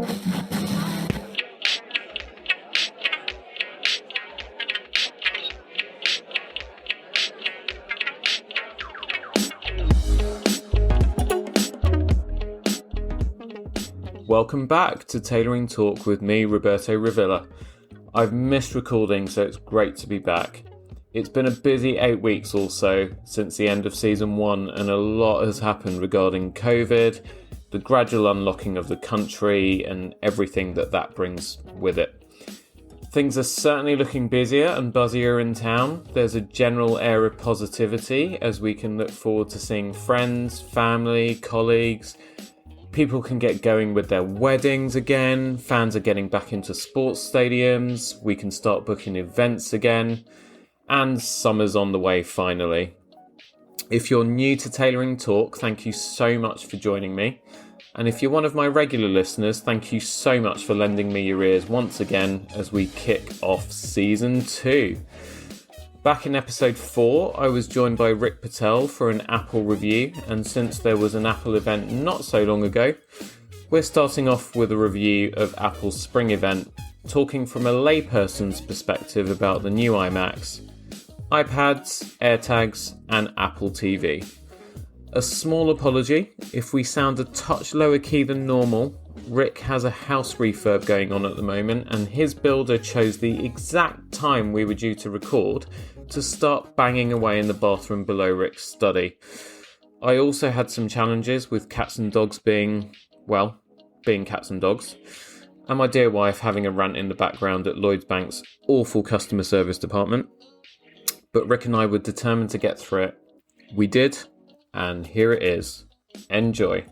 Welcome back to Tailoring Talk with me, Roberto Revilla. I've missed recording, so it's great to be back. It's been a busy 8 weeks or so since the end of season 1, and a lot has happened regarding COVID, the gradual unlocking of the country, and everything that brings with it. Things are certainly looking busier and buzzier in town. There's a general air of positivity as we can look forward to seeing friends, family, colleagues. People can get going with their weddings again, fans are getting back into sports stadiums, we can start booking events again, and summer's on the way finally. If you're new to Tailoring Talk, thank you so much for joining me. And if you're one of my regular listeners, thank you so much for lending me your ears once again as we kick off season 2. Back in episode 4, I was joined by Rick Patel for an Apple review, and since there was an Apple event not so long ago, we're starting off with a review of Apple's spring event, talking from a layperson's perspective about the new iMacs, iPads, AirTags and Apple TV. A small apology, if we sound a touch lower key than normal, Rick has a house refurb going on at the moment, and his builder chose the exact time we were due to record to start banging away in the bathroom below Rick's study. I also had some challenges with cats and dogs being cats and dogs, and my dear wife having a rant in the background at Lloyds Bank's awful customer service department. But Rick and I were determined to get through it. We did, and here it is. Enjoy.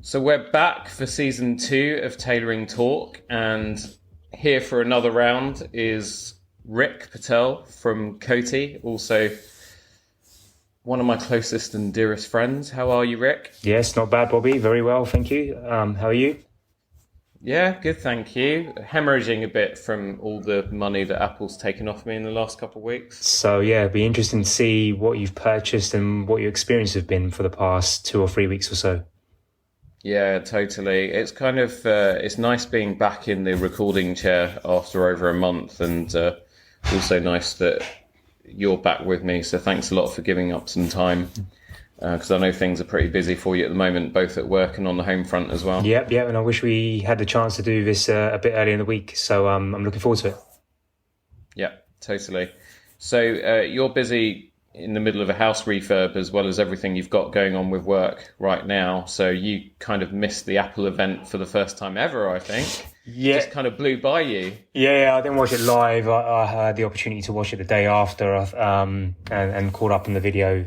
So we're back for season 2 of Tailoring Talk, and here for another round is Rick Patel from Coty, also one of my closest and dearest friends. How are you, Rick? Yes, not bad, Bobby. Very well, thank you. How are you? Yeah, good, thank you. Hemorrhaging a bit from all the money that Apple's taken off me in the last couple of weeks. So yeah, it'd be interesting to see what you've purchased and what your experience has been for the past 2 or 3 weeks or so. Yeah, totally. It's kind of, it's nice being back in the recording chair after over a month, and also nice that you're back with me. So thanks a lot for giving up some time, because I know things are pretty busy for you at the moment, both at work and on the home front as well. Yep, and I wish we had the chance to do this a bit earlier in the week. So I'm looking forward to it. Yeah, totally. So you're busy in the middle of a house refurb as well as everything you've got going on with work right now. So you kind of missed the Apple event for the first time ever, I think. Yeah. Just kind of blew by you. Yeah, I didn't watch it live. I had the opportunity to watch it the day after, and caught up on the video,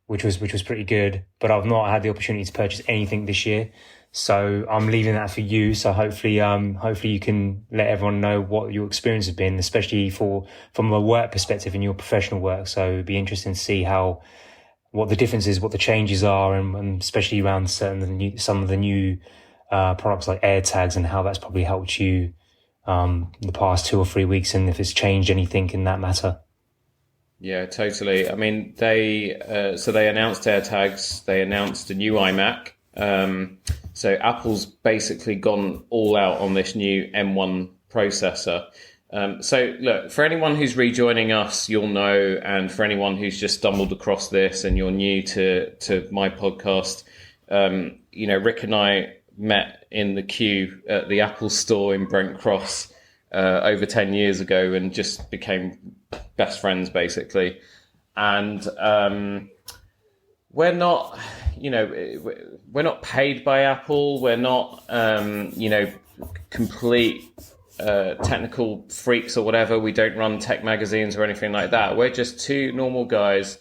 which was pretty good. But I've not had the opportunity to purchase anything this year. So I'm leaving that for you. So hopefully you can let everyone know what your experience has been, especially from a work perspective in your professional work. So it'd be interesting to see what the difference is, what the changes are, and especially around some of the new products like AirTags and how that's probably helped you the past 2 or 3 weeks, and if it's changed anything in that matter. Yeah, totally. I mean, they announced AirTags, they announced a new iMac. So Apple's basically gone all out on this new M1 processor. So look, for anyone who's rejoining us, you'll know, and for anyone who's just stumbled across this and you're new to my podcast, Rick and I met in the queue at the Apple store in Brent Cross over 10 years ago and just became best friends basically. And we're not paid by Apple. We're not, complete technical freaks or whatever. We don't run tech magazines or anything like that. We're just two normal guys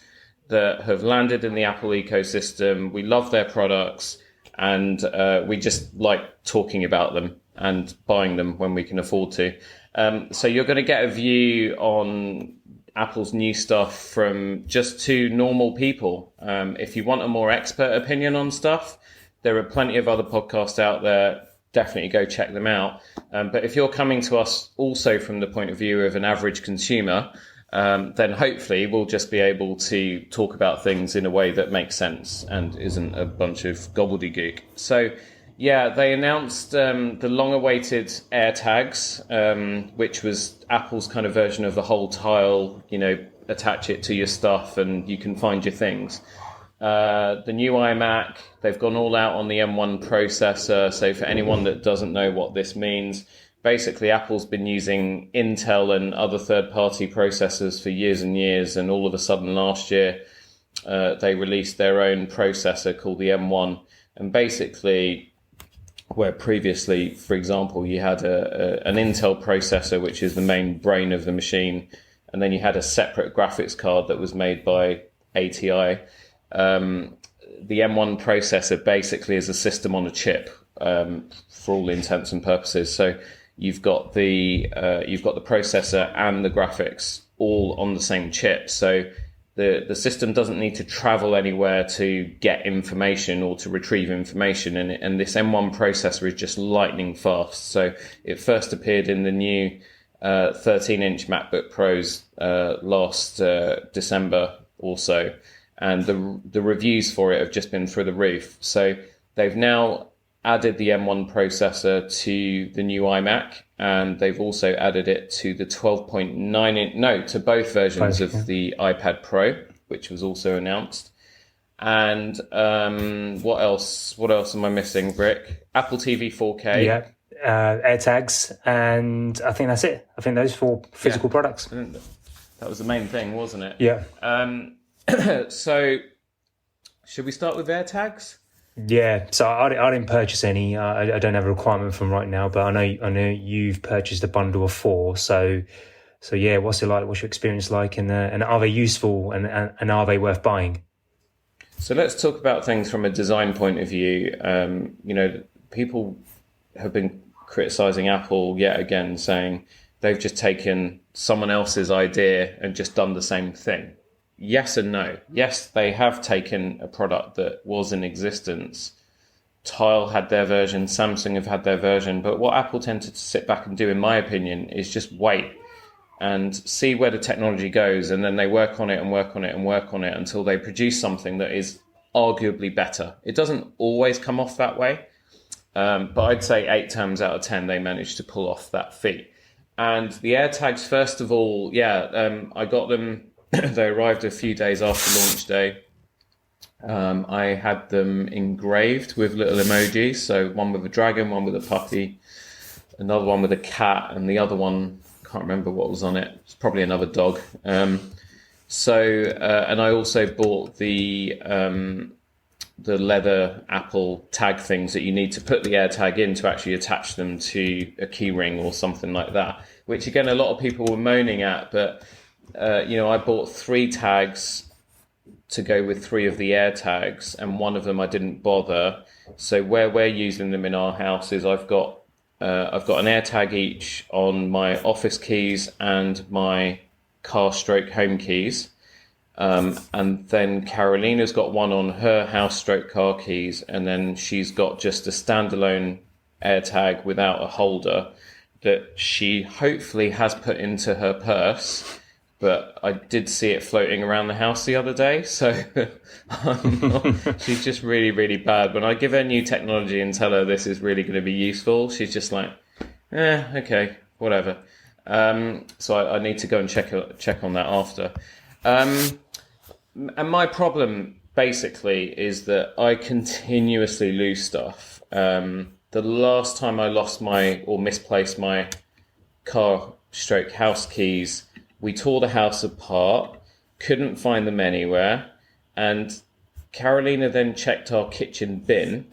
that have landed in the Apple ecosystem. We love their products, and we just like talking about them and buying them when we can afford to. So you're going to get a view on Apple's new stuff from just two normal people. If you want a more expert opinion on stuff, there are plenty of other podcasts out there. Definitely go check them out. But if you're coming to us also from the point of view of an average consumer, then hopefully we'll just be able to talk about things in a way that makes sense and isn't a bunch of gobbledygook. So, yeah, they announced the long-awaited AirTags, which was Apple's kind of version of the whole tile, attach it to your stuff and you can find your things. The new iMac, they've gone all out on the M1 processor. So for anyone that doesn't know what this means, basically Apple's been using Intel and other third-party processors for years and years, and all of a sudden last year they released their own processor called the M1. And basically, where previously, for example, you had an Intel processor, which is the main brain of the machine, and then you had a separate graphics card that was made by ATI. The M1 processor basically is a system on a chip for all intents and purposes. So you've got the processor and the graphics all on the same chip. So the system doesn't need to travel anywhere to get information or to retrieve information. And this M1 processor is just lightning fast. So it first appeared in the new 13-inch MacBook Pros last December or so. And the reviews for it have just been through the roof. So they've now added the M1 processor to the new iMac, and they've also added it to the 12.9 inch, to both versions of the iPad Pro, which was also announced. And what else? What else am I missing, Rick? Apple TV 4K. Yeah, AirTags, and I think that's it. I think those 4 physical products. That was the main thing, wasn't it? Yeah. So, should we start with AirTags? Yeah, so I didn't purchase any. I don't have a requirement from right now, but I know you've purchased a bundle of 4. So yeah, what's it like? What's your experience like? And are they useful? And are they worth buying? So let's talk about things from a design point of view. People have been criticizing Apple yet again, saying they've just taken someone else's idea and just done the same thing. Yes and no. Yes, they have taken a product that was in existence. Tile had their version, Samsung have had their version, but what Apple tended to sit back and do, in my opinion, is just wait and see where the technology goes, and then they work on it and work on it and work on it until they produce something that is arguably better. It doesn't always come off that way, but I'd say 8 times out of 10 they managed to pull off that feat. And the AirTags, first of all, I got them. They arrived a few days after launch day. I had them engraved with little emojis. So one with a dragon, one with a puppy, another one with a cat, and the other one, can't remember what was on it. It's probably another dog. And I also bought the leather Apple tag things that you need to put the AirTag in to actually attach them to a key ring or something like that, which again, a lot of people were moaning at, but I bought 3 tags to go with 3 of the AirTags, and one of them I didn't bother. So where we're using them in our house is I've got an AirTag each on my office keys and my car/home keys, and then Carolina's got one on her house/car keys, and then she's got just a standalone AirTag without a holder that she hopefully has put into her purse. But I did see it floating around the house the other day, so she's just really, really bad. When I give her new technology and tell her this is really going to be useful, she's just like, okay, whatever. So I need to go and check on that after. And my problem, basically, is that I continuously lose stuff. The last time I lost or misplaced my car/house keys, we tore the house apart, couldn't find them anywhere, and Carolina then checked our kitchen bin,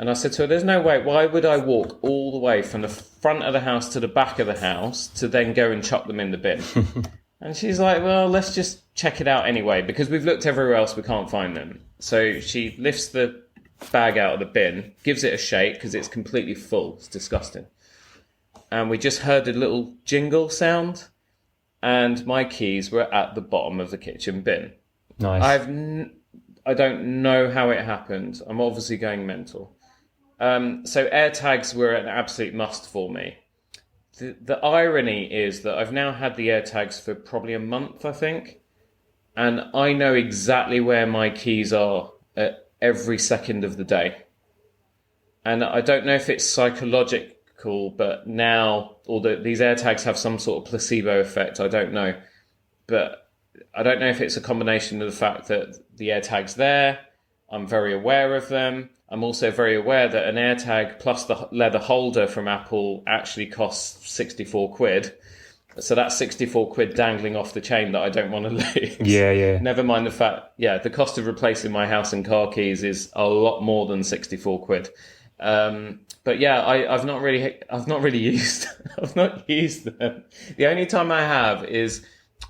and I said to her, there's no way, why would I walk all the way from the front of the house to the back of the house to then go and chuck them in the bin? And she's like, well, let's just check it out anyway, because we've looked everywhere else, we can't find them. So she lifts the bag out of the bin, gives it a shake, because it's completely full, it's disgusting. And we just heard a little jingle sound, and my keys were at the bottom of the kitchen bin. Nice. I don't know how it happened. I'm obviously going mental. So AirTags were an absolute must for me. the irony is that I've now had the AirTags for probably a month, I think, and I know exactly where my keys are at every second of the day. And I don't know if it's psychological, but now, although these AirTags have some sort of placebo effect, I don't know. But I don't know if it's a combination of the fact that the AirTag's there, I'm very aware of them. I'm also very aware that an AirTag plus the leather holder from Apple actually costs 64 quid. So that's 64 quid dangling off the chain that I don't want to lose. Yeah. Never mind the fact, the cost of replacing my house and car keys is a lot more than 64 quid. But yeah, I've not really used, I've not used them. The only time I have is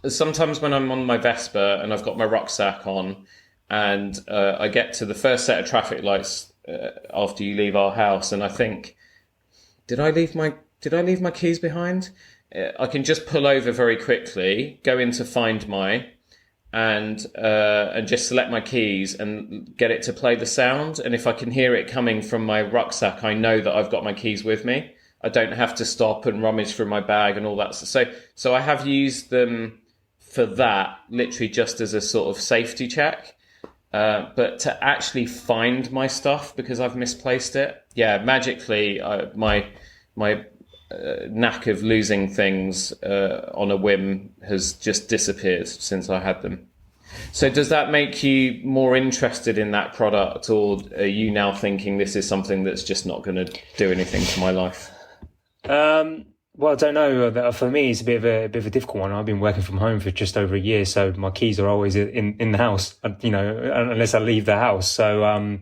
sometimes when I'm on my Vespa and I've got my rucksack on, and I get to the first set of traffic lights after you leave our house, and I think, did I leave my keys behind? I can just pull over very quickly, go into Find My, and just select my keys and get it to play the sound. And if I can hear it coming from my rucksack, I know that I've got my keys with me. I don't have to stop and rummage through my bag and all that. So I have used them for that, literally just as a sort of safety check. But to actually find my stuff because I've misplaced it, magically my knack of losing things on a whim has just disappeared since I had them. So does that make you more interested in that product, or are you now thinking this is something that's just not going to do anything to my life? Well, I don't know. For me, it's a bit of a difficult one. I've been working from home for just over a year, so my keys are always in the house, unless I leave the house. So,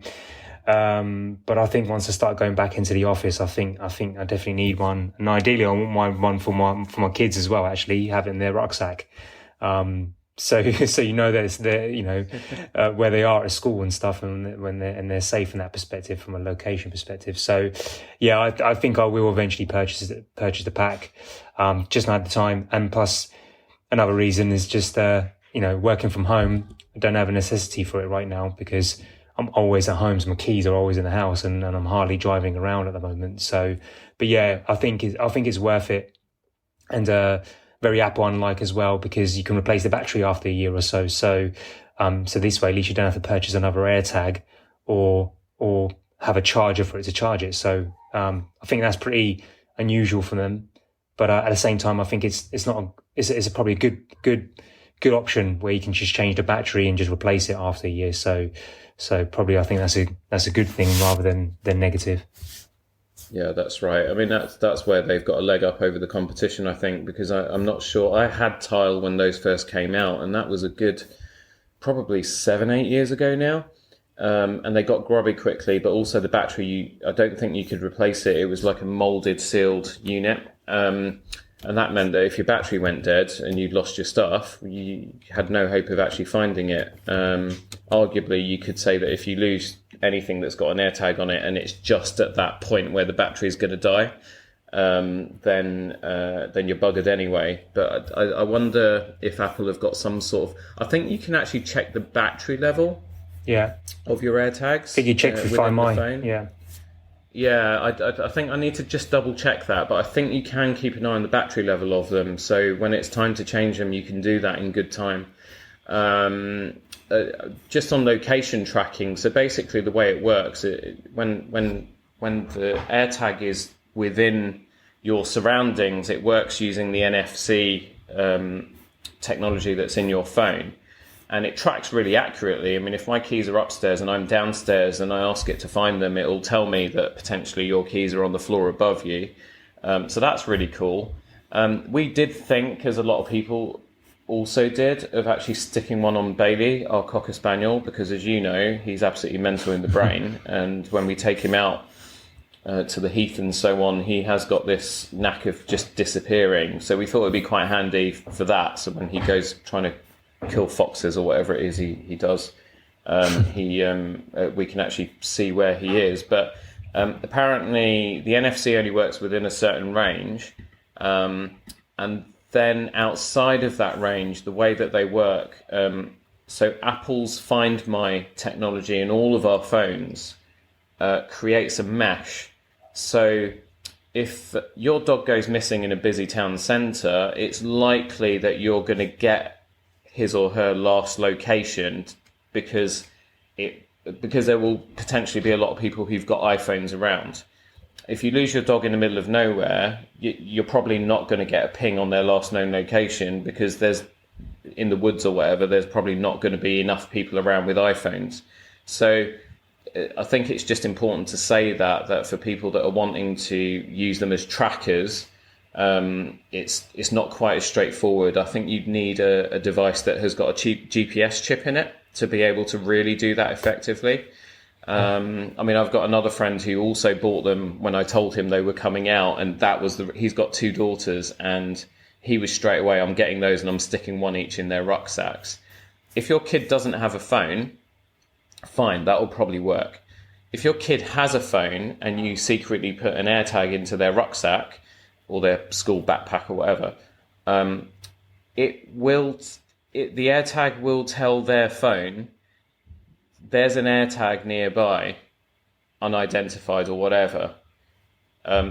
but I think once I start going back into the office, I think I definitely need one, and ideally I want one for my kids as well. Actually, have it in their rucksack, so there's where they are at school and stuff, and when they're safe in that perspective from a location perspective. So, yeah, I think I will eventually purchase the pack. Just not at the time, and plus another reason is just working from home. I don't have a necessity for it right now because I'm always at home, so my keys are always in the house, and I'm hardly driving around at the moment. So, but yeah, I think it's worth it, and very Apple-like as well, because you can replace the battery after a year or so. So, so this way, at least you don't have to purchase another AirTag or have a charger for it to charge it. So, I think that's pretty unusual for them. But at the same time, I think it's probably a good option where you can just change the battery and just replace it after a year. So probably I think that's a good thing rather than negative. Yeah, that's right. I mean, that's where they've got a leg up over the competition, I think, because I'm not sure. I had Tile when those first came out, and that was a good probably 7-8 years ago now. And they got grubby quickly, but also the battery, I don't think you could replace it. It was like a molded, sealed unit. And that meant that if your battery went dead and you'd lost your stuff, you had no hope of actually finding it. Arguably, you could say that if you lose anything that's got an AirTag on it and it's just at that point where the battery is going to die, then you're buggered anyway. But I wonder if Apple have got some sort of... I think you can actually check the battery level of your AirTags. I think you check for Find My phone. Yeah, I think I need to just double check that, but I think you can keep an eye on the battery level of them. So when it's time to change them, you can do that in good time. Just on location tracking. So basically the way it works, when the AirTag is within your surroundings, it works using the NFC technology that's in your phone. And it tracks really accurately. I mean, if my keys are upstairs and I'm downstairs and I ask it to find them, it'll tell me that potentially your keys are on the floor above you. So that's really cool. We did think, as a lot of people also did, of actually sticking one on Bailey, our Cocker Spaniel, because as you know, he's absolutely mental in the brain. And when we take him out to the heath and so on, he has got this knack of just disappearing. So we thought it'd be quite handy for that. So when he goes trying to kill foxes or whatever it is he does, we can actually see where he is. But apparently the NFC only works within a certain range, and then outside of that range, the way that they work, so Apple's Find My technology in all of our phones creates a mesh. So if your dog goes missing in a busy town centre, it's likely that you're going to get his or her last location because there will potentially be a lot of people who've got iPhones around. If you lose your dog in the middle of nowhere, you're probably not going to get a ping on their last known location because there's, in the woods or whatever, there's probably not going to be enough people around with iPhones. So I think it's just important to say that for people that are wanting to use them as trackers, it's not quite as straightforward. I think you'd need a device that has got a GPS chip in it to be able to really do that effectively. I mean, I've got another friend who also bought them when I told him they were coming out, and he's got 2 daughters, and he was straight away, I'm getting those and I'm sticking one each in their rucksacks. If your kid doesn't have a phone, fine, that will probably work. If your kid has a phone and you secretly put an AirTag into their rucksack or their school backpack or whatever, the AirTag will tell their phone there's an AirTag nearby, unidentified or whatever.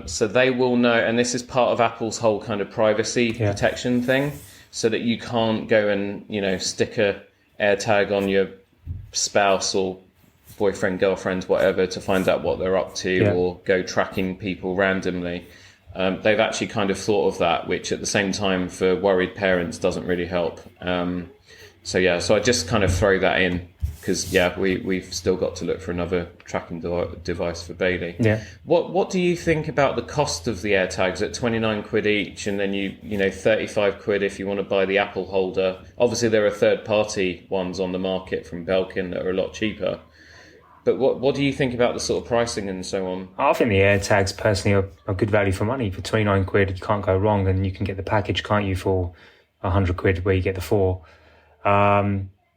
So they will know, and this is part of Apple's whole kind of privacy protection thing, so that you can't go and, stick a AirTag on your spouse or boyfriend, girlfriend, whatever, to find out what they're up to or go tracking people randomly. They've actually kind of thought of that, which at the same time for worried parents doesn't really help. So I just kind of throw that in because we've still got to look for another tracking device for Bailey. Yeah. What do you think about the cost of the AirTags at 29 quid each, and then you 35 quid if you want to buy the Apple holder? Obviously there are third party ones on the market from Belkin that are a lot cheaper. But what do you think about the sort of pricing and so on? I think the AirTags personally are good value for money. For 29 quid, you can't go wrong, and you can get the package, can't you, for 100 quid where you get the 4.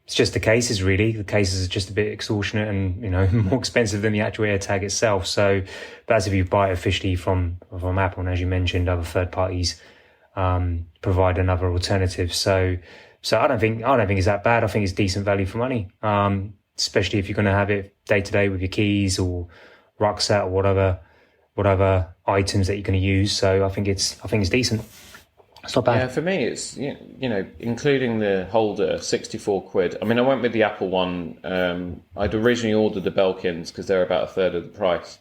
It's just the cases, really. The cases are just a bit extortionate and, more expensive than the actual AirTag itself. So that's if you buy it officially from Apple. And as you mentioned, other third parties provide another alternative. So I don't think it's that bad. I think it's decent value for money. Especially if you're going to have it day to day with your keys or rucksack or whatever items that you're going to use. So I think it's decent. It's not bad. Yeah, for me, it's, including the holder, 64 quid. I mean, I went with the Apple one. I'd originally ordered the Belkins because they're about a third of the price.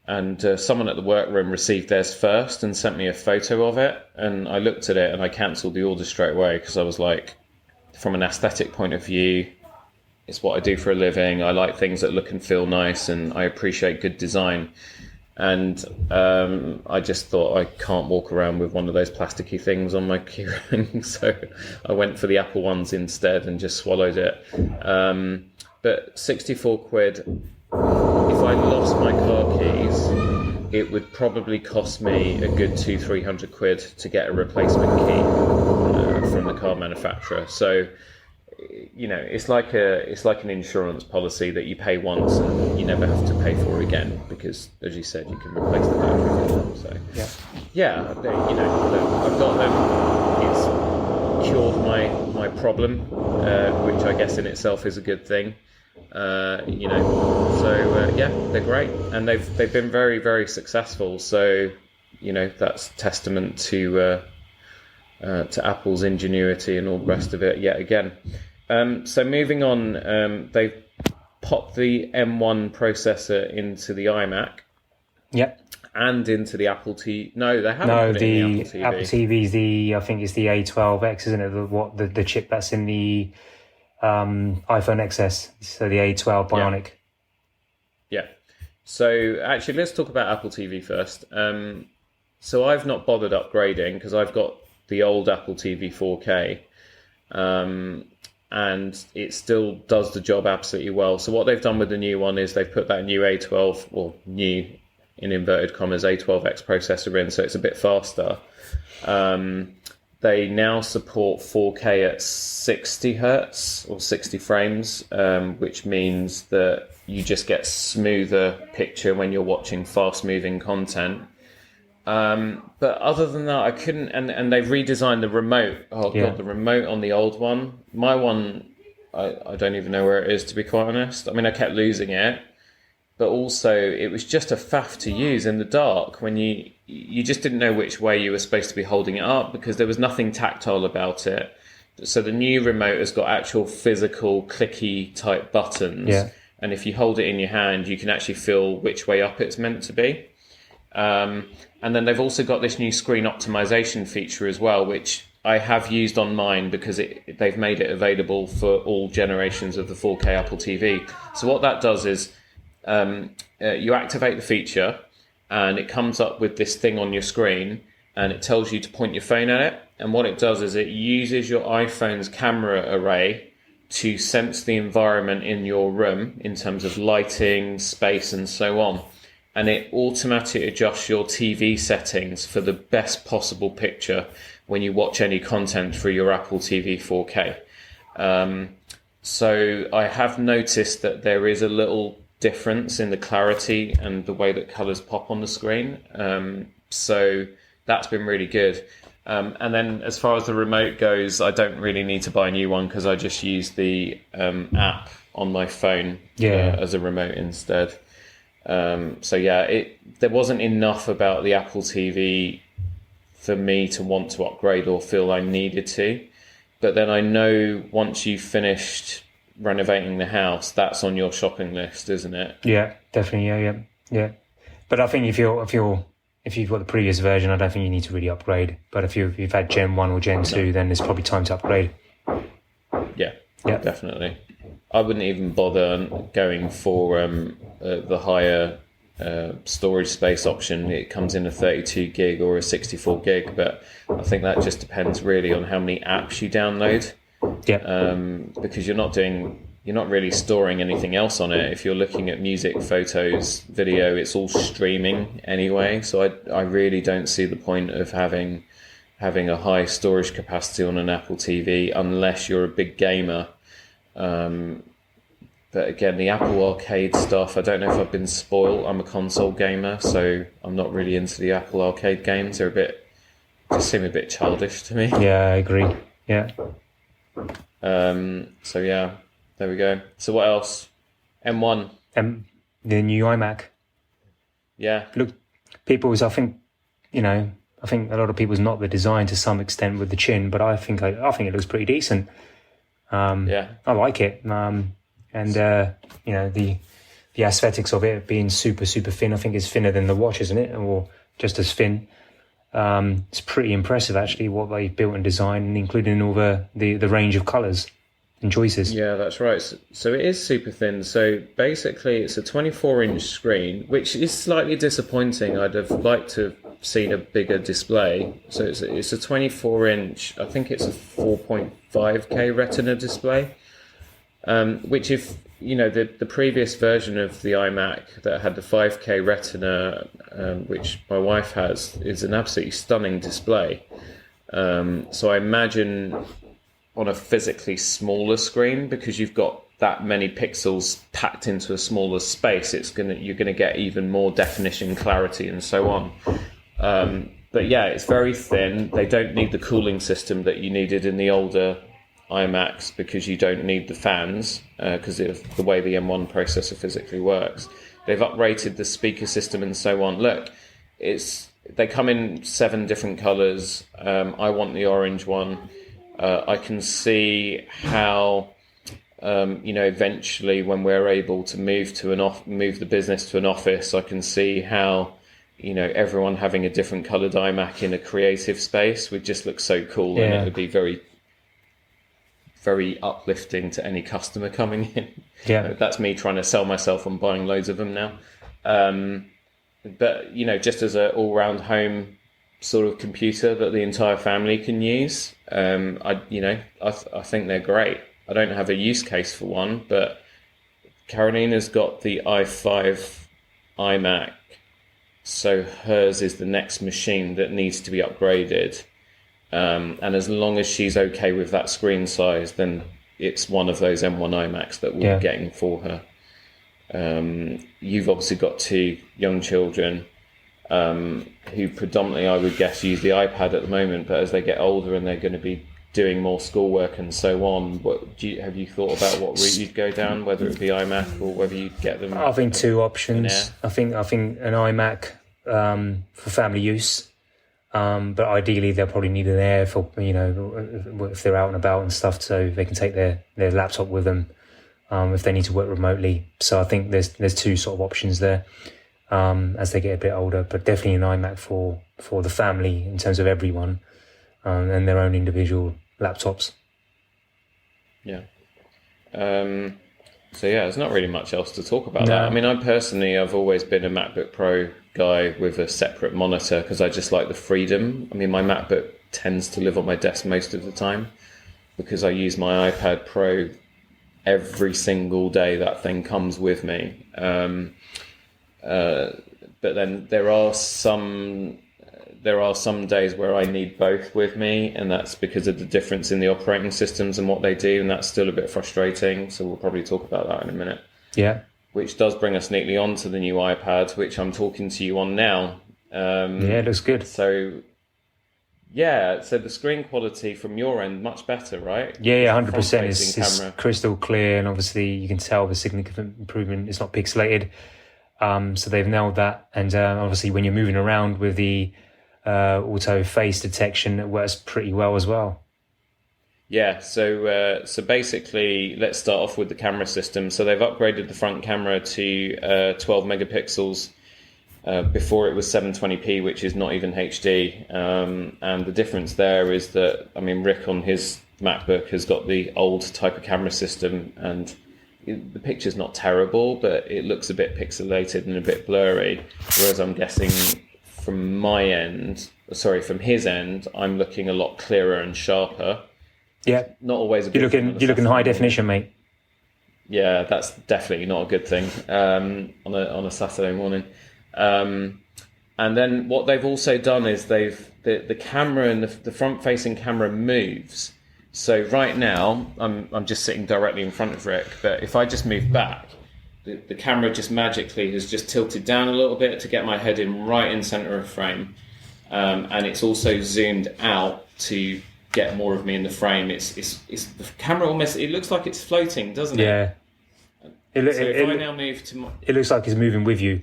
And someone at the workroom received theirs first and sent me a photo of it. And I looked at it and I cancelled the order straight away because I was like, from an aesthetic point of view, it's what I do for a living. I like things that look and feel nice, and I appreciate good design. And I just thought I can't walk around with one of those plasticky things on my keyring, so I went for the Apple ones instead and just swallowed it. But 64 quid, if I lost my car keys, it would probably cost me a good 200-300 quid to get a replacement key from the car manufacturer. So it's like an insurance policy that you pay once and you never have to pay for again because, as you said, you can replace the battery with them. So I've got them. It's cured my problem, which I guess in itself is a good thing. They're great, and they've been very, very successful. So that's testament to Apple's ingenuity and all the rest of it yet again. So moving on, they've popped the M1 processor into the iMac. Yep. And into the Apple TV. No, they haven't put it in the Apple TV. Apple TV I think it's the A12X, isn't it? The chip that's in the iPhone XS. So the A12 Bionic. Yeah. So actually, let's talk about Apple TV first. So I've not bothered upgrading because I've got the old Apple TV 4K. And it still does the job absolutely well. So what they've done with the new one is they've put that new A12, or new in inverted commas, A12X processor in, so it's a bit faster. They now support 4K at 60 hertz or 60 frames, which means that you just get smoother picture when you're watching fast-moving content. But other than that, I couldn't, and they've redesigned the remote. God, the remote on the old one. My one, I don't even know where it is, to be quite honest. I mean, I kept losing it, but also it was just a faff to use in the dark when you just didn't know which way you were supposed to be holding it up because there was nothing tactile about it. So the new remote has got actual physical clicky type buttons. Yeah. And if you hold it in your hand, you can actually feel which way up it's meant to be. And then they've also got this new screen optimization feature as well, which I have used on mine because they've made it available for all generations of the 4K Apple TV. So what that does is you activate the feature and it comes up with this thing on your screen and it tells you to point your phone at it. And what it does is it uses your iPhone's camera array to sense the environment in your room in terms of lighting, space, and so on. And it automatically adjusts your TV settings for the best possible picture when you watch any content through your Apple TV 4K. So I have noticed that there is a little difference in the clarity and the way that colours pop on the screen. So that's been really good. And then as far as the remote goes, I don't really need to buy a new one because I just use the app on my phone as a remote instead. So yeah, there wasn't enough about the Apple TV for me to want to upgrade or feel I needed to. But then I know once you've finished renovating the house, that's on your shopping list, isn't it? Yeah, definitely. Yeah. But I think if you've got the previous version, I don't think you need to really upgrade. But if you've had Gen 1 or Gen 2, then it's probably time to upgrade. Yeah, definitely. I wouldn't even bother going for the higher storage space option. It comes in a 32 gig or a 64 gig, but I think that just depends really on how many apps you download. Yeah. Because you're not really storing anything else on it. If you're looking at music, photos, video, it's all streaming anyway. So I really don't see the point of having a high storage capacity on an Apple TV unless you're a big gamer. But again, the Apple Arcade stuff, I don't know if I've been spoiled. I'm a console gamer, so I'm not really into the Apple Arcade games. They're just seem a bit childish to me. Yeah, I agree. Yeah. So yeah, there we go. So what else? M1. The new iMac. Yeah. Look, I think a lot of people's not the design to some extent with the chin, but I think it looks pretty decent. I like it. And the aesthetics of it being super, super thin, I think it's thinner than the watch, isn't it? Or just as thin. It's pretty impressive, actually, what they've built and designed, including all the range of colours and choices. Yeah, that's right. So it is super thin. So basically, it's a 24-inch screen, which is slightly disappointing. I'd have liked to have seen a bigger display. So it's a 24-inch, I think it's a 4.5K Retina display. Which if, the previous version of the iMac that had the 5K Retina, which my wife has, is an absolutely stunning display. So I imagine on a physically smaller screen, because you've got that many pixels packed into a smaller space, you're gonna get even more definition, clarity, and so on. But yeah, it's very thin. They don't need the cooling system that you needed in the older iMacs because you don't need the fans because of the way the M1 processor physically works. They've uprated the speaker system and so on. Look, they come in 7 different colours. I want the orange one. I can see how eventually when we're able to move the business to an office, I can see how everyone having a different coloured iMac in a creative space would just look so cool, and it would be very, very uplifting to any customer coming in. Yeah, that's me trying to sell myself on buying loads of them now. But just as an all-round home sort of computer that the entire family can use, I think they're great. I don't have a use case for one, but Carolina's got the i5 iMac, so hers is the next machine that needs to be upgraded. And as long as she's okay with that screen size, then it's one of those M1 iMacs that we're getting for her. You've obviously got 2 young children who predominantly, I would guess, use the iPad at the moment, but as they get older and they're going to be doing more schoolwork and so on, have you thought about what route you'd go down, whether it be iMac or whether you'd get them? I think two options. I think an iMac for family use, but ideally they'll probably need an Air for, if they're out and about and stuff, so they can take their laptop with them if they need to work remotely. So I think there's two sort of options there as they get a bit older, but definitely an iMac for the family in terms of everyone and their own individual laptops. Yeah. So yeah, there's not really much else to talk about that. I mean, I've always been a MacBook Pro guy with a separate monitor because I just like the freedom. I mean, my MacBook tends to live on my desk most of the time because I use my iPad Pro every single day. That thing comes with me. But then there are some days where I need both with me, and that's because of the difference in the operating systems and what they do, and that's still a bit frustrating. So we'll probably talk about that in a minute. Yeah. Which does bring us neatly on to the new iPad, which I'm talking to you on now. It looks good. So the screen quality from your end, much better, right? Yeah, 100%. It's crystal clear, and obviously you can tell the significant improvement. It's not pixelated. So they've nailed that. And obviously when you're moving around with the auto face detection, it works pretty well as well. Yeah, so basically, let's start off with the camera system. So they've upgraded the front camera to 12 megapixels. Before it was 720p, which is not even HD. And the difference there is that, I mean, Rick on his MacBook has got the old type of camera system, and the picture's not terrible, but it looks a bit pixelated and a bit blurry. Whereas I'm guessing from his end, I'm looking a lot clearer and sharper. Yeah, not always a good thing. You look in high definition, mate. Yeah, that's definitely not a good thing on a Saturday morning. And then what they've also done is the camera and the front-facing camera moves. So right now, I'm just sitting directly in front of Rick, but if I just move back, the camera just magically has just tilted down a little bit to get my head in right in center of frame, and it's also zoomed out to get more of me in the frame. It's the camera almost, it looks like it's floating, doesn't it? Yeah. It looks like it's moving with you.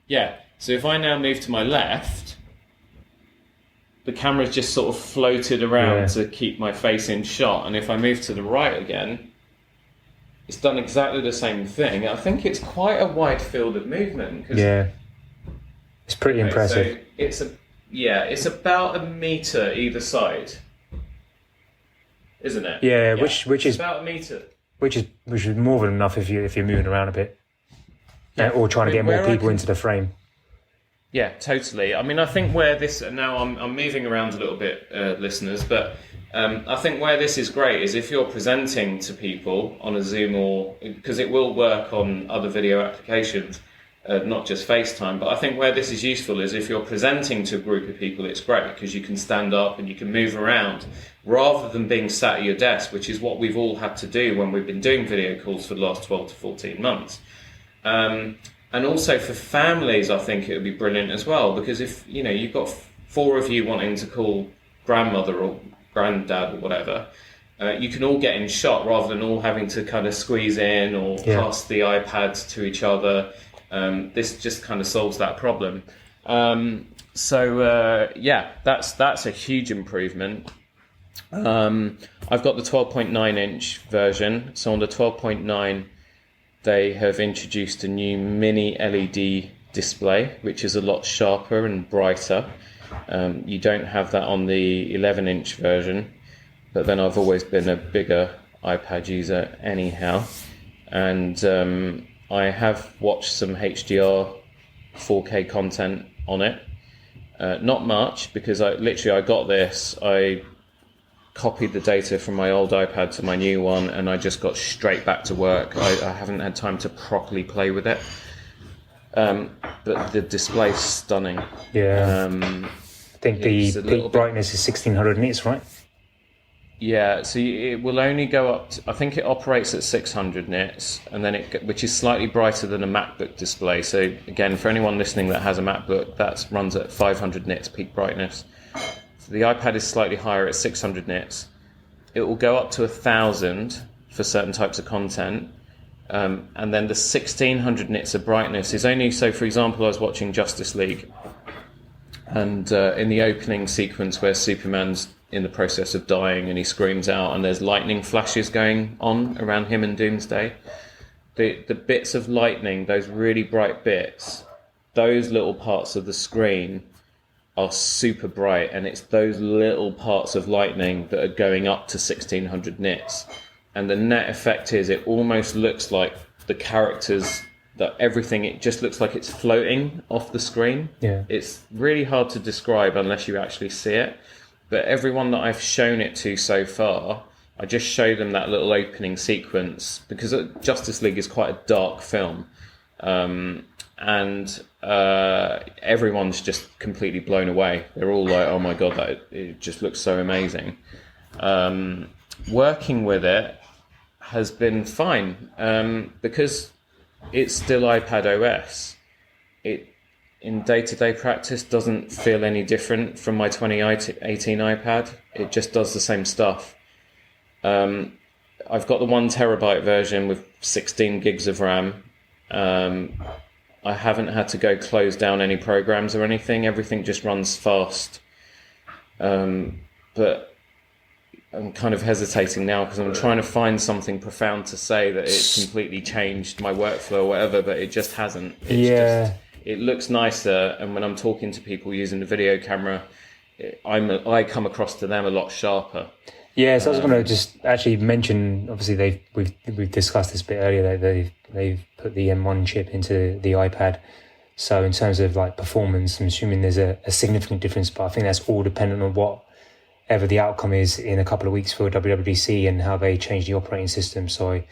Yeah. So if I now move to my left, the camera's just sort of floated around to keep my face in shot. And if I move to the right again, it's done exactly the same thing. I think it's quite a wide field of movement. Yeah. It's pretty impressive. So it's about a meter either side, isn't it? Yeah, which is about a meter. Which is more than enough if you're moving around a bit, or trying to get more people into the frame. Yeah, totally. I mean, I think where this now I'm moving around a little bit, listeners, but I think where this is great is if you're presenting to people on a Zoom, or because it will work on other video applications, not just FaceTime. But I think where this is useful is if you're presenting to a group of people, it's great because you can stand up and you can move around rather than being sat at your desk, which is what we've all had to do when we've been doing video calls for the last 12 to 14 months. And also for families, I think it would be brilliant as well, because if you've got 4 of you wanting to call grandmother or granddad or whatever, you can all get in shot rather than all having to kind of squeeze in or pass the iPads to each other. This just kind of solves that problem. That's a huge improvement. I've got the 12.9 inch version. So on the 12.9, they have introduced a new mini LED display, which is a lot sharper and brighter. You don't have that on the 11 inch version, but then I've always been a bigger iPad user anyhow. And I have watched some HDR 4K content on it. Not much, because I got this. I copied the data from my old iPad to my new one, and I just got straight back to work. I haven't had time to properly play with it. But the display's stunning. Yeah. I think the peak brightness is 1600 nits, right? Yeah, so it will only go up to, I think it operates at 600 nits, and then which is slightly brighter than a MacBook display. So again, for anyone listening that has a MacBook, that runs at 500 nits peak brightness. The iPad is slightly higher at 600 nits. It will go up to 1,000 for certain types of content. And then the 1,600 nits of brightness is only, so for example, I was watching Justice League, and in the opening sequence where Superman's in the process of dying and he screams out and there's lightning flashes going on around him and Doomsday, the bits of lightning, those really bright bits, those little parts of the screen are super bright, and it's those little parts of lightning that are going up to 1,600 nits. And the net effect is it almost looks like the characters, that everything, it just looks like it's floating off the screen. Yeah. It's really hard to describe unless you actually see it. But everyone that I've shown it to so far, I just show them that little opening sequence, because Justice League is quite a dark film. And everyone's just completely blown away. They're all like, oh my God, it just looks so amazing. Working with it has been fine, because it's still iPad OS. It, in day-to-day practice, doesn't feel any different from my 2018 iPad. It just does the same stuff. I've got the 1 terabyte version with 16 gigs of RAM. I haven't had to go close down any programs or anything. Everything just runs fast. But I'm kind of hesitating now because I'm trying to find something profound to say that it's completely changed my workflow or whatever, but it just hasn't. It looks nicer, and when I'm talking to people using the video camera, I come across to them a lot sharper. Yeah, so I was going to just actually mention, obviously we've discussed this a bit earlier, that they've put the M1 chip into the iPad. So in terms of like performance, I'm assuming there's a significant difference, but I think that's all dependent on whatever the outcome is in a couple of weeks for WWDC and how they change the operating system. So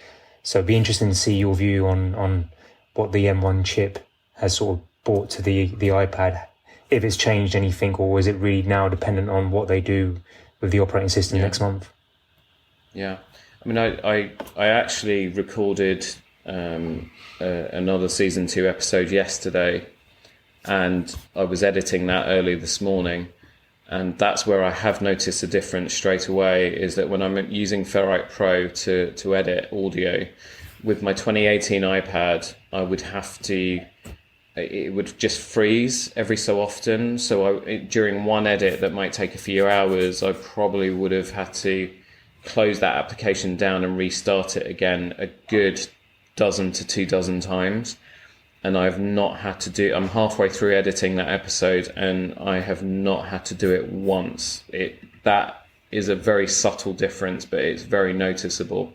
it'd be interesting to see your view on what the M1 chip has sort of brought to the iPad, if it's changed anything, or is it really now dependent on what they do with the operating system next month? Yeah, I mean, I actually recorded another season 2 episode yesterday, and I was editing that early this morning, and that's where I have noticed a difference straight away, is that when I'm using Ferrite Pro to edit audio with my 2018 iPad, I would have to, it would just freeze every so often. So during one edit that might take a few hours, I probably would have had to close that application down and restart it again a good dozen to 2 dozen times. And I've not had to do, I'm halfway through editing that episode and I have not had to do it once. That is a very subtle difference, but it's very noticeable.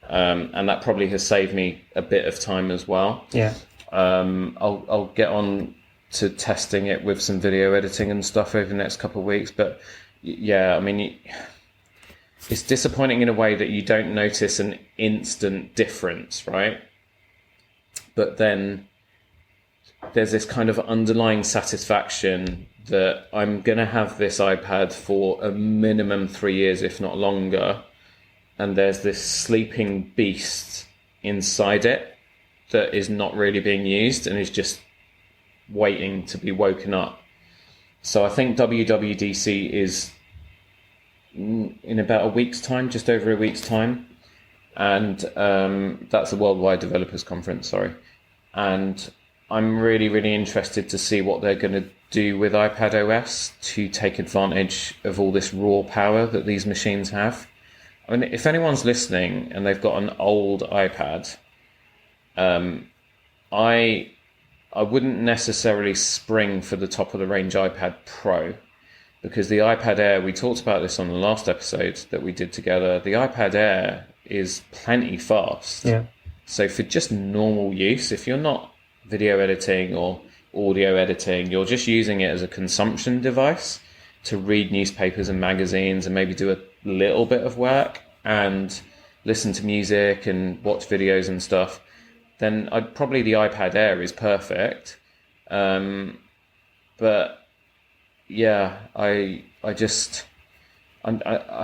And that probably has saved me a bit of time as well. Yeah. I'll get on to testing it with some video editing and stuff over the next couple of weeks. But yeah, I mean, it's disappointing in a way that you don't notice an instant difference, right? But then there's this kind of underlying satisfaction that I'm going to have this iPad for a minimum 3 years, if not longer. And there's this sleeping beast inside it that is not really being used and is just waiting to be woken up. So I think WWDC is in about a week's time, just over a week's time. And that's the Worldwide Developers Conference, sorry. And I'm really, really interested to see what they're going to do with iPad OS to take advantage of all this raw power that these machines have. I mean, if anyone's listening and they've got an old iPad, I wouldn't necessarily spring for the top of the range iPad Pro, because the iPad Air, we talked about this on the last episode that we did together, the iPad Air is plenty fast. Yeah. So for just normal use, if you're not video editing or audio editing, you're just using it as a consumption device to read newspapers and magazines and maybe do a little bit of work and listen to music and watch videos and stuff, then probably the iPad Air is perfect. But yeah, I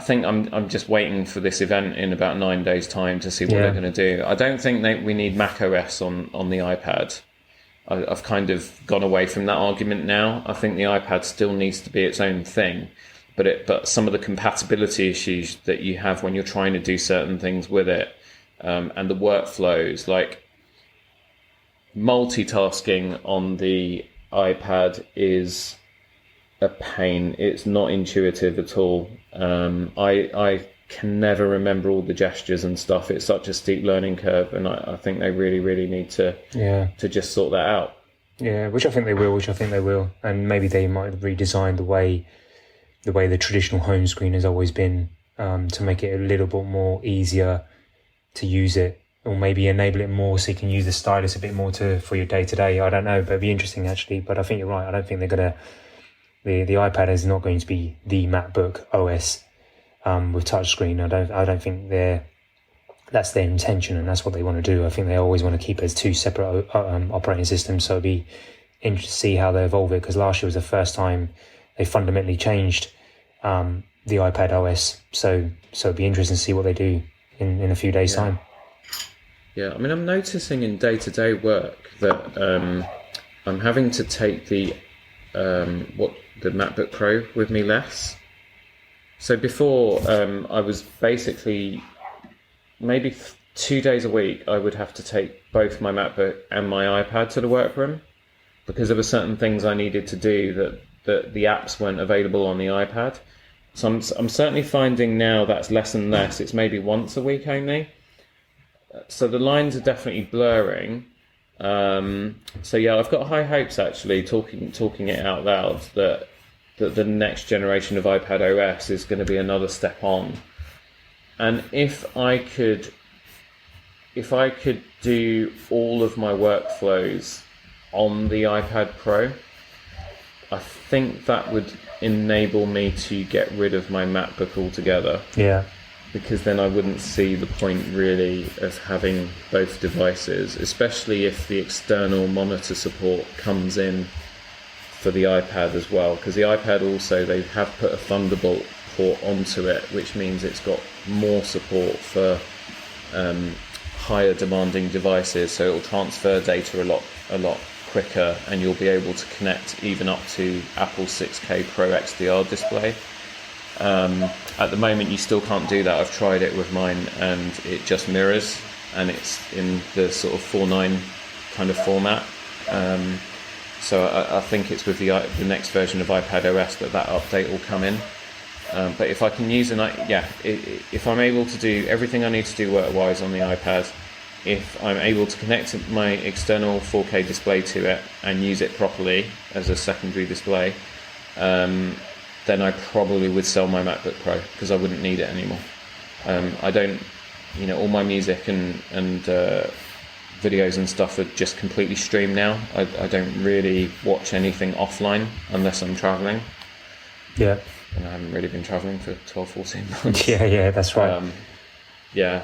think I'm just waiting for this event in about 9 days' time to see what they're going to do. I don't think we need Mac OS on the iPad. I've kind of gone away from that argument now. I think the iPad still needs to be its own thing. but some of the compatibility issues that you have when you're trying to do certain things with it, and the workflows, like multitasking on the iPad is a pain. It's not intuitive at all. I can never remember all the gestures and stuff. It's such a steep learning curve, and I think they really need to just sort that out. Yeah, which I think they will, and maybe they might redesign the way the traditional home screen has always been, to make it a little bit more easier to use it, or maybe enable it more so you can use the stylus a bit more for your day-to-day. I don't know, but it'd be interesting actually. But I think you're right. I don't think they're gonna. The iPad is not going to be the MacBook OS with touchscreen. I don't think that's their intention, and that's what they want to do. I think they always want to keep it as two separate operating systems. So it'd be interesting to see how they evolve it, because last year was the first time they fundamentally changed the iPad OS. So it'd be interesting to see what they do in a few days' time. Yeah, I mean, I'm noticing in day-to-day work that I'm having to take the MacBook Pro with me less. So before, I was basically maybe 2 days a week I would have to take both my MacBook and my iPad to the workroom, because there were certain things I needed to do that the apps weren't available on the iPad. So I'm certainly finding now that's less and less. It's maybe once a week only. So the lines are definitely blurring. So yeah, I've got high hopes actually, talking it out loud, that the next generation of iPad OS is going to be another step on. And if I could do all of my workflows on the iPad Pro, I think that would enable me to get rid of my MacBook altogether. Yeah. Because then I wouldn't see the point really of having both devices, especially if the external monitor support comes in for the iPad as well. Because the iPad also, they have put a Thunderbolt port onto it, which means it's got more support for higher demanding devices. So it'll transfer data a lot quicker, and you'll be able to connect even up to Apple 6K Pro XDR display. At the moment you still can't do that. I've tried it with mine and it just mirrors, and it's in the sort of 4.9 kind of format. So I think it's with the next version of iPad OS that update will come in. But if I can use if I'm able to do everything I need to do work-wise on the iPad, if I'm able to connect my external 4K display to it and use it properly as a secondary display, then I probably would sell my MacBook Pro, because I wouldn't need it anymore. I don't, all my music and videos and stuff are just completely streamed now. I don't really watch anything offline unless I'm traveling. Yeah. And I haven't really been traveling for 12, 14 months. Yeah, that's right.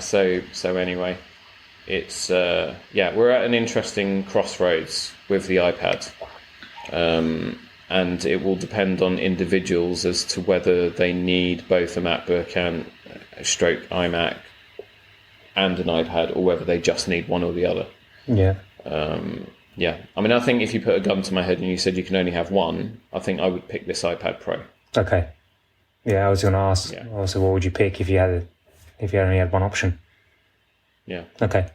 So anyway, it's, we're at an interesting crossroads with the iPad. And it will depend on individuals as to whether they need both a MacBook and stroke iMac and an iPad, or whether they just need one or the other. Yeah. I mean, I think if you put a gun to my head and you said you can only have one, I think I would pick this iPad Pro. Okay. Yeah, I was going to ask also, what would you pick if you only had one option? Yeah. Okay.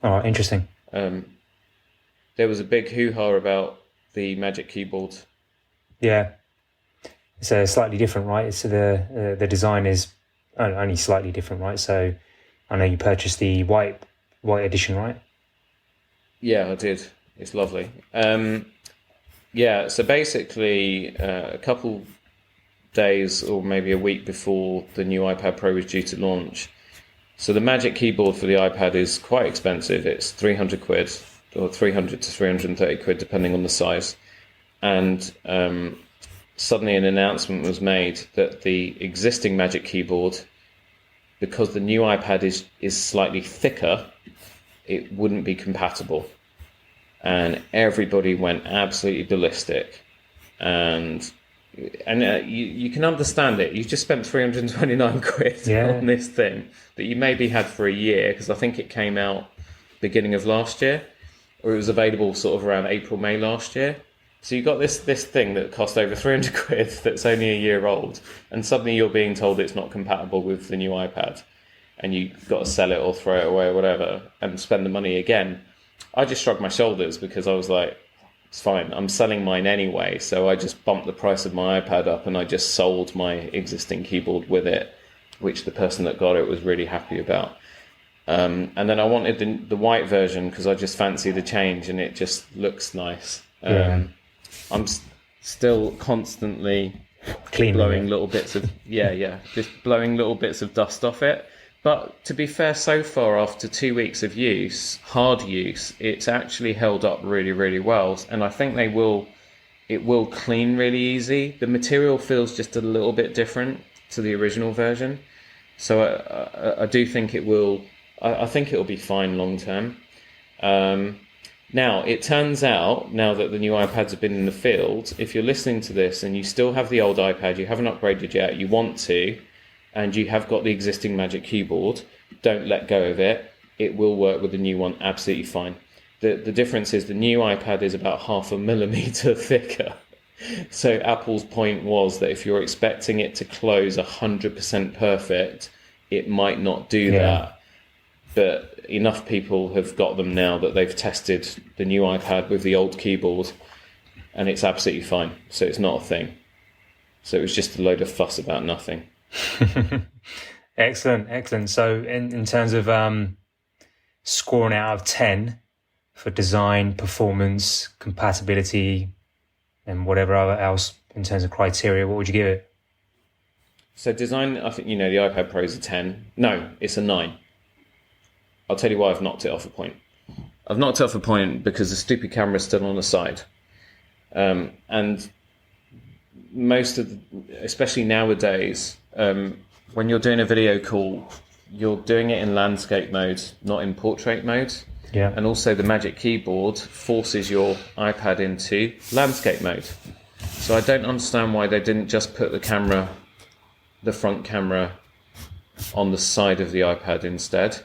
All right. Interesting. There was a big hoo-ha about the Magic Keyboard. Yeah, it's slightly different, right? So the design is only slightly different, right? So I know you purchased the white edition, right? Yeah, I did. It's lovely. So basically, a couple days or maybe a week before the new iPad Pro was due to launch. So the Magic Keyboard for the iPad is quite expensive. It's 300 quid, or 300 to 330 quid, depending on the size. And suddenly an announcement was made that the existing Magic Keyboard, because the new iPad is slightly thicker, it wouldn't be compatible. And everybody went absolutely ballistic. And you can understand it. You've just spent 329 quid on this thing that you maybe had for a year, because I think it came out beginning of last year, or it was available sort of around April, May last year. So you got this thing that cost over 300 quid that's only a year old, and suddenly you're being told it's not compatible with the new iPad, and you've got to sell it or throw it away or whatever, and spend the money again. I just shrugged my shoulders because I was like, it's fine, I'm selling mine anyway, so I just bumped the price of my iPad up and I just sold my existing keyboard with it, which the person that got it was really happy about. And then I wanted the white version because I just fancy the change and it just looks nice. I'm still constantly blowing little bits of just blowing little bits of dust off it. But to be fair, so far after 2 weeks of use, hard use, it's actually held up really, really well. And I think it will clean really easy. The material feels just a little bit different to the original version, so I do think it will. I think it will be fine long term. Now, it turns out, now that the new iPads have been in the field, if you're listening to this and you still have the old iPad, you haven't upgraded yet, you want to, and you have got the existing Magic Keyboard, don't let go of it. It will work with the new one absolutely fine. The difference is the new iPad is about 0.5 millimeter thicker. So Apple's point was that if you're expecting it to close 100% perfect, it might not do that. But enough people have got them now that they've tested the new iPad with the old keyboard and it's absolutely fine. So it's not a thing. So it was just a load of fuss about nothing. Excellent. So in terms of scoring out of 10 for design, performance, compatibility, and whatever else in terms of criteria, what would you give it? So design, I think, the iPad Pro is a 10. No, it's a 9. I'll tell you why I've knocked it off a point. I've knocked it off a point because the stupid camera is still on the side. And most of, especially nowadays, when you're doing a video call, you're doing it in landscape mode, not in portrait mode. Yeah. And also the Magic Keyboard forces your iPad into landscape mode. So I don't understand why they didn't just put the front camera on the side of the iPad instead.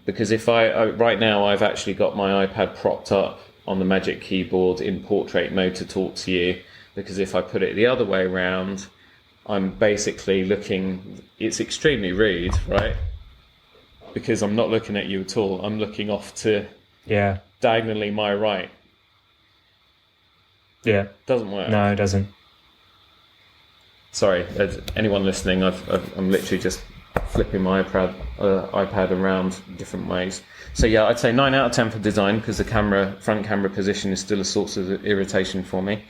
Because if right now I've actually got my iPad propped up on the Magic Keyboard in portrait mode to talk to you, because if I put it the other way around, I'm basically looking, it's extremely rude, right? Because I'm not looking at you at all. I'm looking off to diagonally my right. Yeah. Doesn't work. No, it doesn't. Sorry, anyone listening, I'm literally just flipping my iPad around different ways. So yeah, I'd say 9 out of 10 for design, because the front camera position is still a source of irritation for me.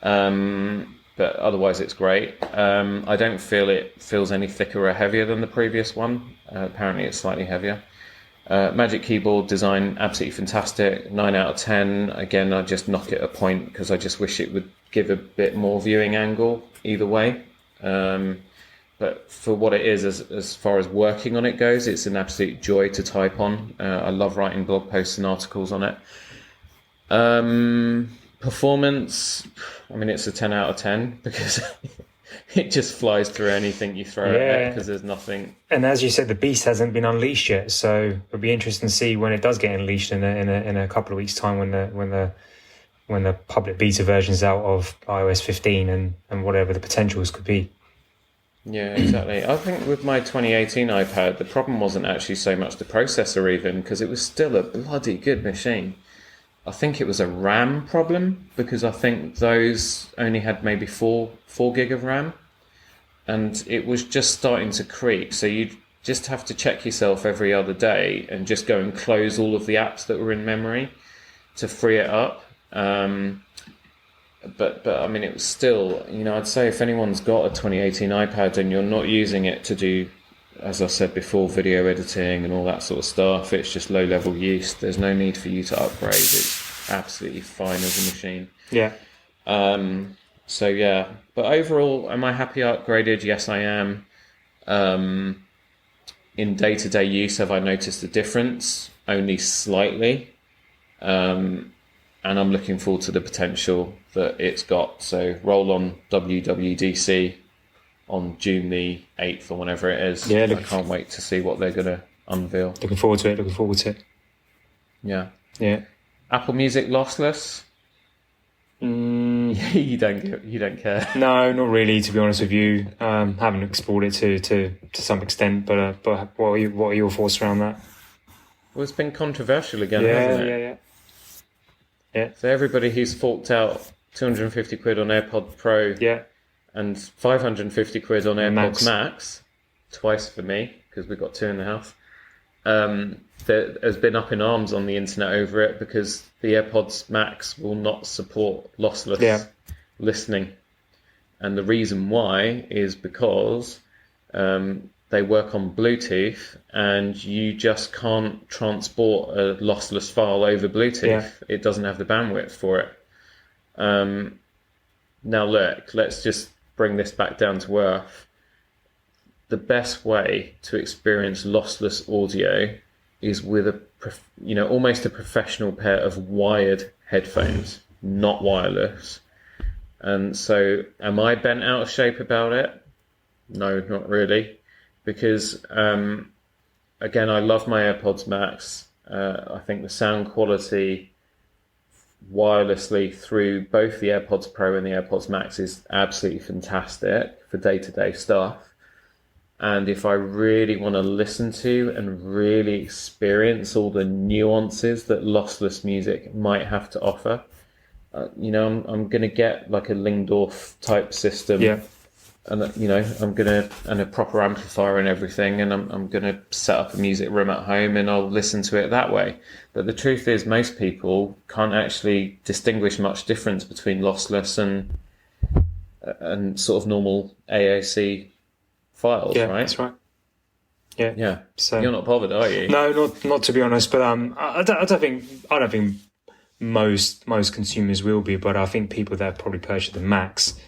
But otherwise it's great. I don't feel it feels any thicker or heavier than the previous one. Apparently it's slightly heavier. Magic Keyboard design, absolutely fantastic. 9 out of 10. Again, I just knock it a point because I just wish it would give a bit more viewing angle either way. But for what it is, as far as working on it goes, it's an absolute joy to type on. I love writing blog posts and articles on it. Performance, I mean, it's a 10 out of 10 because it just flies through anything you throw at it because there's nothing. And as you said, the beast hasn't been unleashed yet, so it'll be interesting to see when it does get unleashed in a couple of weeks' time when the public beta version's out of iOS 15 and whatever the potentials could be. Yeah, exactly. I think with my 2018 iPad, the problem wasn't actually so much the processor even, because it was still a bloody good machine. I think it was a RAM problem, because I think those only had maybe 4 gig of RAM, and it was just starting to creep. So you'd just have to check yourself every other day and just go and close all of the apps that were in memory to free it up. But I mean, it was still, I'd say if anyone's got a 2018 iPad and you're not using it to do, as I said before, video editing and all that sort of stuff, it's just low-level use. There's no need for you to upgrade. It's absolutely fine as a machine. Yeah. So, yeah. But overall, am I happy I upgraded? Yes, I am. In day-to-day use, have I noticed a difference? Only slightly. And I'm looking forward to the potential that it's got. So roll on WWDC on June the 8th or whenever it is. Yeah, I can't wait to see what they're going to unveil. Looking forward to it. Yeah. Yeah. Apple Music Lossless. You don't care. No, not really. To be honest with you, haven't explored it to some extent. But what are your thoughts around that? Well, it's been controversial again, hasn't it? Yeah. So everybody who's forked out 250 quid on AirPod Pro, and 550 quid on AirPods Max, twice for me because we've got two in the house. There has been up in arms on the internet over it because the AirPods Max will not support lossless listening, and the reason why is because they work on Bluetooth, and you just can't transport a lossless file over Bluetooth. It doesn't have the bandwidth for it. Now look, let's just bring this back down to earth. The best way to experience lossless audio is with almost a professional pair of wired headphones, not wireless. And so, am I bent out of shape about it? No, not really, because again, I love my AirPods Max. I think the sound quality wirelessly through both the AirPods Pro and the AirPods Max is absolutely fantastic for day-to-day stuff. And if I really want to listen to and really experience all the nuances that lossless music might have to offer, I'm going to get like a Lingdorf type system, and and a proper amplifier and everything, and I'm going to set up a music room at home and I'll listen to it that way. But the truth is, most people can't actually distinguish much difference between lossless and sort of normal AAC files, right? That's right. Yeah. So you're not bothered, are you? No, not to be honest. But I don't think most consumers will be. But I think people that probably purchased the Max,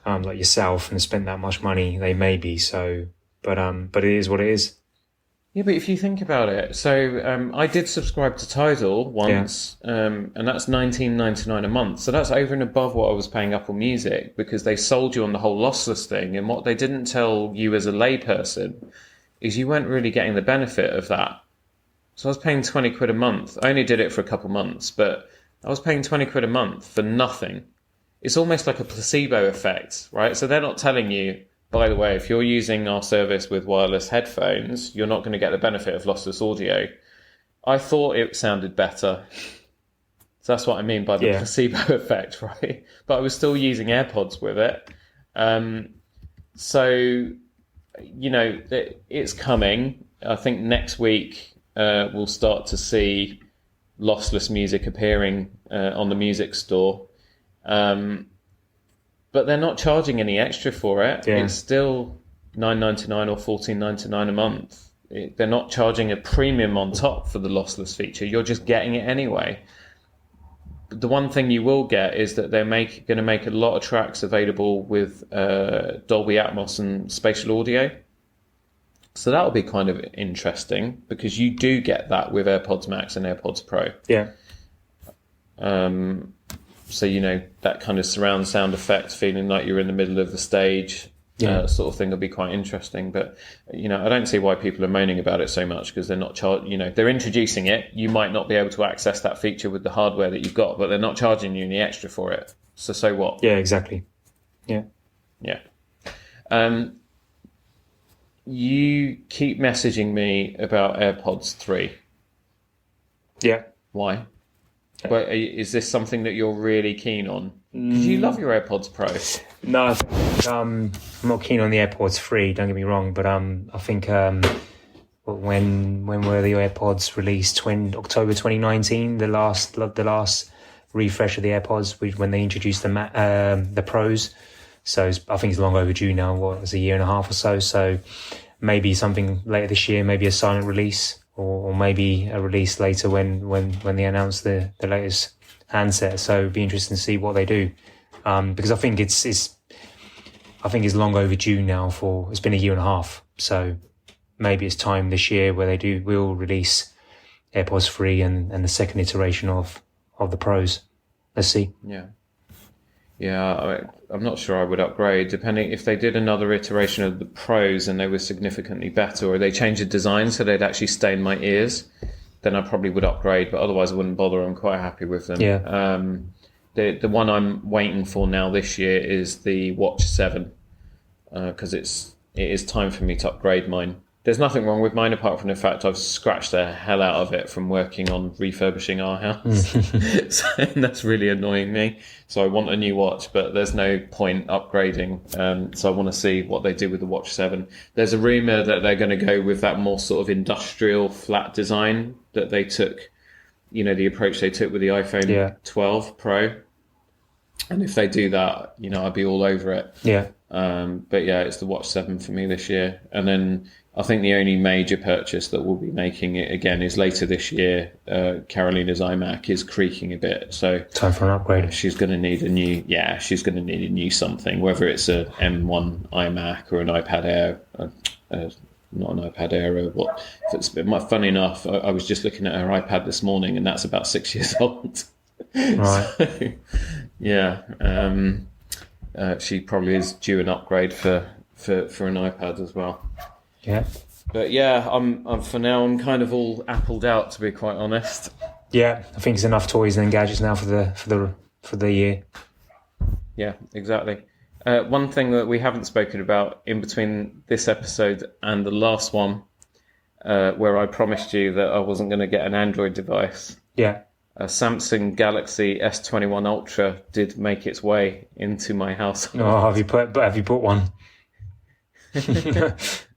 like yourself, and spent that much money, they may be. So, but it is what it is. Yeah, but if you think about it, so I did subscribe to Tidal once, and that's $19.99 a month. So that's over and above what I was paying Apple Music, because they sold you on the whole lossless thing. And what they didn't tell you as a layperson is you weren't really getting the benefit of that. So I was paying 20 quid a month. I only did it for a couple months, but I was paying 20 quid a month for nothing. It's almost like a placebo effect, right? So they're not telling you, by the way, if you're using our service with wireless headphones, you're not going to get the benefit of lossless audio. I thought it sounded better. So that's what I mean by the placebo effect, right? But I was still using AirPods with it. So, it's coming. I think next week we'll start to see lossless music appearing on the music store. But they're not charging any extra for it. Yeah. It's still $9.99 or $14.99 a month. They're not charging a premium on top for the lossless feature. You're just getting it anyway. But the one thing you will get is that they're going to make a lot of tracks available with Dolby Atmos and spatial audio. So that'll be kind of interesting, because you do get that with AirPods Max and AirPods Pro. Yeah. So, that kind of surround sound effect, feeling like you're in the middle of the stage, sort of thing will be quite interesting. But, I don't see why people are moaning about it so much, because they're not they're introducing it. You might not be able to access that feature with the hardware that you've got, but they're not charging you any extra for it. So what? Yeah, exactly. Yeah. You keep messaging me about AirPods 3. Yeah. Why? But is this something that you're really keen on? Because you love your AirPods Pro. No, I'm not keen on the AirPods 3, don't get me wrong, but I think when were the AirPods released? October 2019, the last refresh of the AirPods, when they introduced the Pros. So I think it's long overdue now. It's a year and a half or so. So maybe something later this year, maybe a silent release. Or maybe a release later when they announce the latest handset. So it'd be interesting to see what they do, because I think it's long overdue now. It's been a year and a half, so maybe it's time this year where will release AirPods 3 and the second iteration of the Pros. Let's see. Yeah, I'm not sure I would upgrade, depending if they did another iteration of the Pros and they were significantly better, or they changed the design so they'd actually stay in my ears, then I probably would upgrade, but otherwise I wouldn't bother. I'm quite happy with them. Yeah. The one I'm waiting for now this year is the Watch 7, because it is time for me to upgrade mine. There's nothing wrong with mine apart from the fact I've scratched the hell out of it from working on refurbishing our house. So that's really annoying me. So I want a new watch, but there's no point upgrading. So I want to see what they do with the Watch 7. There's a rumour that they're going to go with that more sort of industrial flat design that they took, the approach they took with the iPhone 12 Pro. And if they do that, I'd be all over it. Yeah. But yeah, it's the Watch 7 for me this year. And then I think the only major purchase that we'll be making it again is later this year. Carolina's iMac is creaking a bit, so time for an upgrade. She's going to need a new something, whether it's a M1 iMac or an iPad Air. Not an iPad Air. What? It's funny enough. I was just looking at her iPad this morning, and that's about 6 years old. Right. So, yeah. She probably is due an upgrade for an iPad as well. Yeah. But yeah, I'm for now I'm kind of all appled out, to be quite honest. Yeah, I think it's enough toys and gadgets now for the year. Yeah, exactly. One thing that we haven't spoken about in between this episode and the last one, where I promised you that I wasn't going to get an Android device. Yeah. A Samsung Galaxy S21 Ultra did make its way into my house. Oh, have you put one?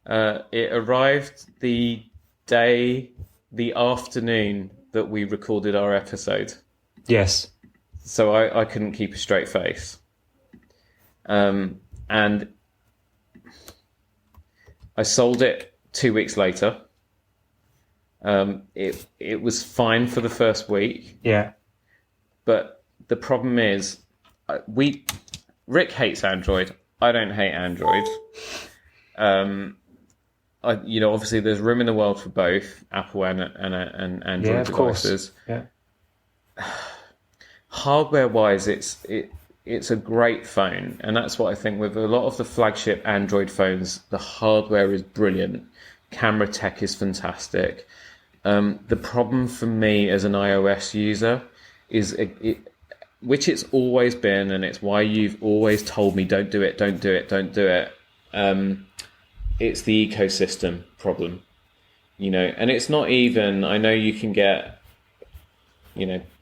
It arrived the afternoon that we recorded our episode. Yes. So I couldn't keep a straight face. And I sold it 2 weeks later. It was fine for the first week. Yeah. But the problem is, Rick hates Android. I don't hate Android. Obviously there's room in the world for both Apple and Android devices. Yeah. Hardware-wise, it's a great phone, and that's what I think with a lot of the flagship Android phones. The hardware is brilliant, camera tech is fantastic. The problem for me as an iOS user is which it's always been, and it's why you've always told me don't do it. It's the ecosystem problem, and it's not even, I know you can get,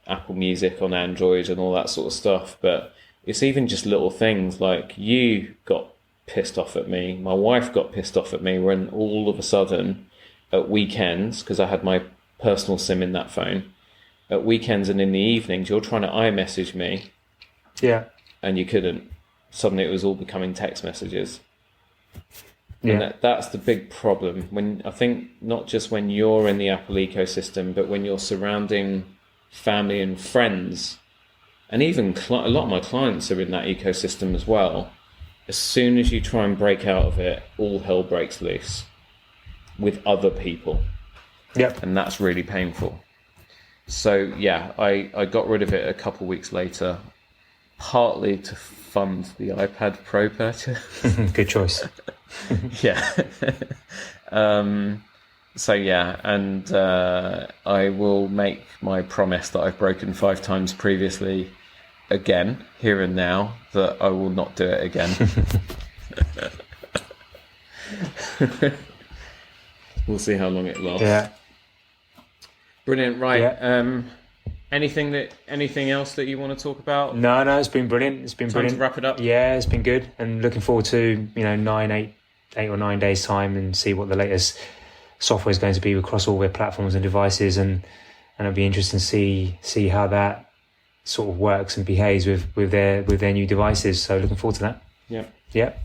Apple Music on Android and all that sort of stuff, but it's even just little things like you got pissed off at me, my wife got pissed off at me when all of a sudden at weekends, because I had my personal SIM in that phone, at weekends and in the evenings, you're trying to iMessage me. Yeah. And you couldn't. Suddenly it was all becoming text messages. Yeah. And that's the big problem. When I think not just when you're in the Apple ecosystem, but when you're surrounding family and friends, and even a lot of my clients are in that ecosystem as well. As soon as you try and break out of it, all hell breaks loose with other people. Yep. And that's really painful. So yeah, I got rid of it a couple weeks later, partly to fund the iPad Pro purchase. Good choice. Yeah. So yeah, and I will make my promise that I've broken 5 times previously again, here and now, that I will not do it again. We'll see how long it lasts. Yeah. Brilliant. Right. Yeah. Anything else that you want to talk about? No, it's been brilliant. It's been Time brilliant. to wrap it up. Yeah, it's been good, and looking forward to 8 or 9 days time and see what the latest software is going to be across all their platforms and devices, and it'll be interesting to see how that sort of works and behaves with their new devices. So looking forward to that. Yeah,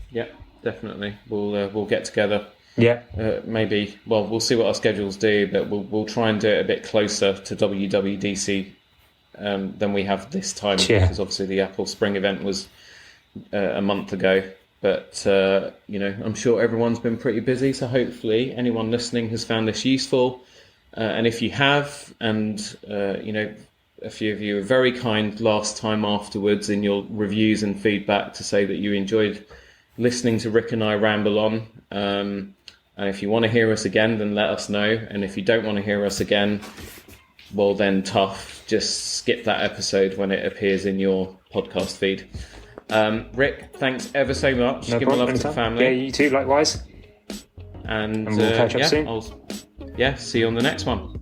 definitely. We'll get together. Yeah. Maybe. Well, we'll see what our schedules do, but we'll try and do it a bit closer to WWDC than we have this time, because obviously the Apple Spring event was a month ago. But I'm sure everyone's been pretty busy, so hopefully anyone listening has found this useful. And if you have, and a few of you were very kind last time afterwards in your reviews and feedback to say that you enjoyed listening to Rick and I ramble on. And if you want to hear us again, then let us know. And if you don't want to hear us again, well then tough. Just skip that episode when it appears in your podcast feed. Rick, thanks ever so much. No Give my problem, love to the family. Yeah, you too, likewise. And we'll catch up soon. See you on the next one.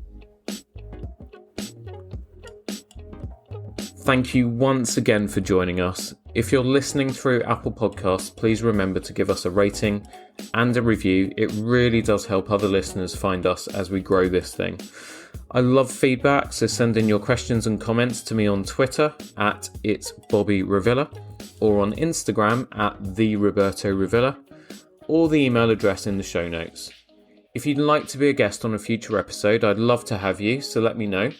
Thank you once again for joining us. If you're listening through Apple Podcasts, please remember to give us a rating and a review. It really does help other listeners find us as we grow this thing. I love feedback, so send in your questions and comments to me on Twitter at It's Bobby Revilla, or on Instagram at the Roberto Revilla, or the email address in the show notes. If you'd like to be a guest on a future episode, I'd love to have you, so let me know.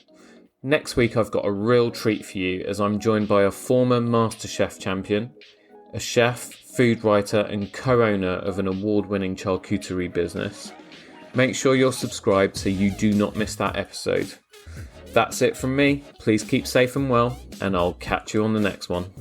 Next week I've got a real treat for you as I'm joined by a former MasterChef champion, a chef, food writer and co-owner of an award-winning charcuterie business. Make sure you're subscribed so you do not miss that episode. That's it from me. Please keep safe and well, and I'll catch you on the next one.